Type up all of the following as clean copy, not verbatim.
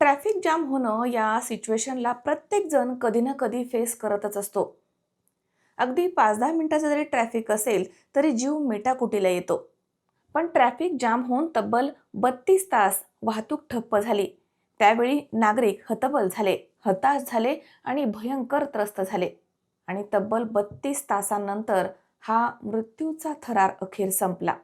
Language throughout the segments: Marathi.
ट्रॅफिक जाम होणं या सिच्युएशनला प्रत्येक जण कधी ना कधी फेस करतच असतो. अगदी 5-10 मिनिटाचा जरी ट्रॅफिक असेल तरी जीव मेटाकुटीला येतो. पण ट्रॅफिक जाम होऊन तब्बल 32 तास वाहतूक ठप्प झाली. त्यावेळी नागरिक हतबल झाले, हताश झाले आणि भयंकर त्रस्त झाले. आणि तब्बल 32 तासांनंतर हा मृत्यूचा थरार अखेर संपला.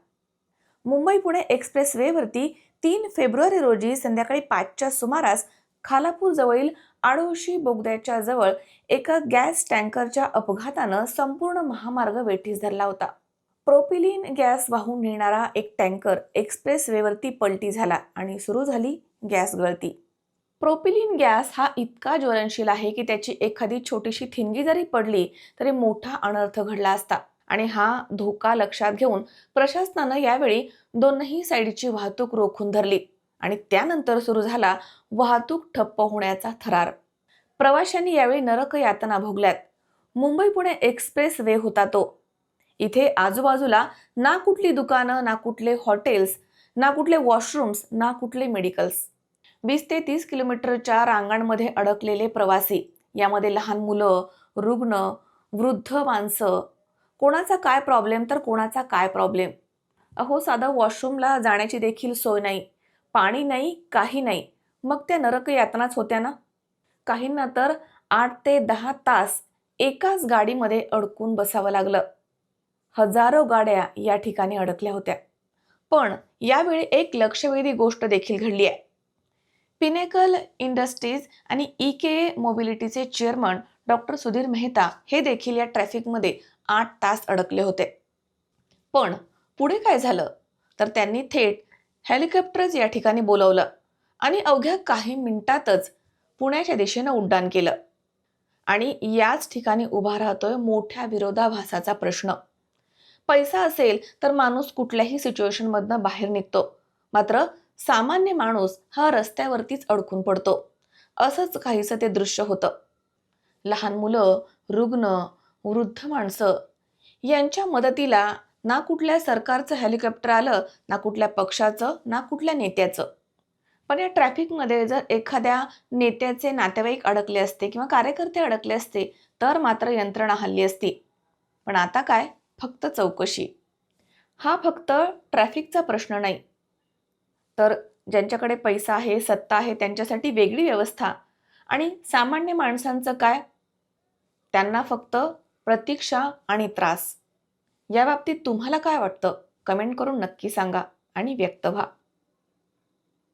मुंबई पुणे एक्सप्रेस वेवरती 3 फेब्रुवारी रोजी संध्याकाळी 5च्या सुमारास खालापूर जवळील आडोशी बोगद्याच्या जवळ एका गॅस टँकरच्या अपघातानं संपूर्ण महामार्ग वेठीस धरला होता. प्रोपिलिन गॅस वाहून नेणारा एक टँकर एक्सप्रेस वेवरती पलटी झाला आणि सुरू झाली गॅस गळती. प्रोपिलिन गॅस हा इतका ज्वलनशील आहे की त्याची एखादी छोटीशी ठिणगी जरी पडली तरी मोठा अनर्थ घडला असता. आणि हा धोका लक्षात घेऊन प्रशासनानं यावेळी दोनही साईडची वाहतूक रोखून धरली आणि त्यानंतर सुरू झाला वाहतूक ठप्प होण्याचा थरार. प्रवाशांनी यावेळी नरक यातना भोगल्यात. मुंबई पुणे एक्सप्रेस वे होता तो. इथे आजूबाजूला ना कुठली दुकानं, ना कुठले हॉटेल्स, ना कुठले वॉशरूम्स, ना कुठले मेडिकल्स. 20 ते 30 किलोमीटरच्या रांगांमध्ये अडकलेले प्रवासी, यामध्ये लहान मुलं, रुग्ण, वृद्ध माणसं. कोणाचा काय प्रॉब्लेम तर कोणाचा काय प्रॉब्लेम. अहो, साधं वॉशरूमला जाण्याची देखील सोय नाही, पाणी नाही, काही नाही. मग त्या नरक यातनाच होत्या ना. काहींना तर 8 ते 10 तास एकाच गाडीमध्ये अडकून बसावं लागलं. हजारो गाड्या या ठिकाणी अडकल्या होत्या. पण यावेळी एक लक्षवेधी गोष्ट देखील घडली आहे. पिनेकल इंडस्ट्रीज आणि EKA मोबिलिटीचे चेअरमन डॉक्टर सुधीर मेहता हे देखील या ट्रॅफिकमध्ये 8 तास अडकले होते. पण पुढे काय झालं तर त्यांनी थेट हेलिकॉप्टर्स या ठिकाणी बोलवलं आणि अवघ्या काही मिनिटातच पुण्याच्या दिशेनं उड्डाण केलं. आणि याच ठिकाणी उभा राहतोय मोठ्या विरोधाभासाचा प्रश्न. पैसा असेल तर माणूस कुठल्याही सिच्युएशनमधनं बाहेर निघतो, मात्र सामान्य माणूस हा रस्त्यावरतीच अडकून पडतो. असंच काहीसं ते दृश्य होतं. लहान मुलं, रुग्ण, वृद्ध माणसं यांच्या मदतीला ना कुठल्या सरकारचं हेलिकॉप्टर आलं, ना कुठल्या पक्षाचं, ना कुठल्या नेत्याचं. पण या ट्रॅफिकमध्ये जर एखाद्या नेत्याचे नातेवाईक अडकले असते किंवा कार्यकर्ते अडकले असते तर मात्र यंत्रणा हल्ली असती. पण आता काय, फक्त चौकशी. हा फक्त ट्रॅफिकचा प्रश्न नाही, तर ज्यांच्याकडे पैसा आहे, सत्ता आहे, त्यांच्यासाठी वेगळी व्यवस्था. आणि सामान्य माणसांचं काय? त्यांना फक्त प्रतीक्षा आणि त्रास. या बाबतीत तुम्हाला काय वाटतं? कमेंट करून नक्की सांगा आणि व्यक्त व्हा.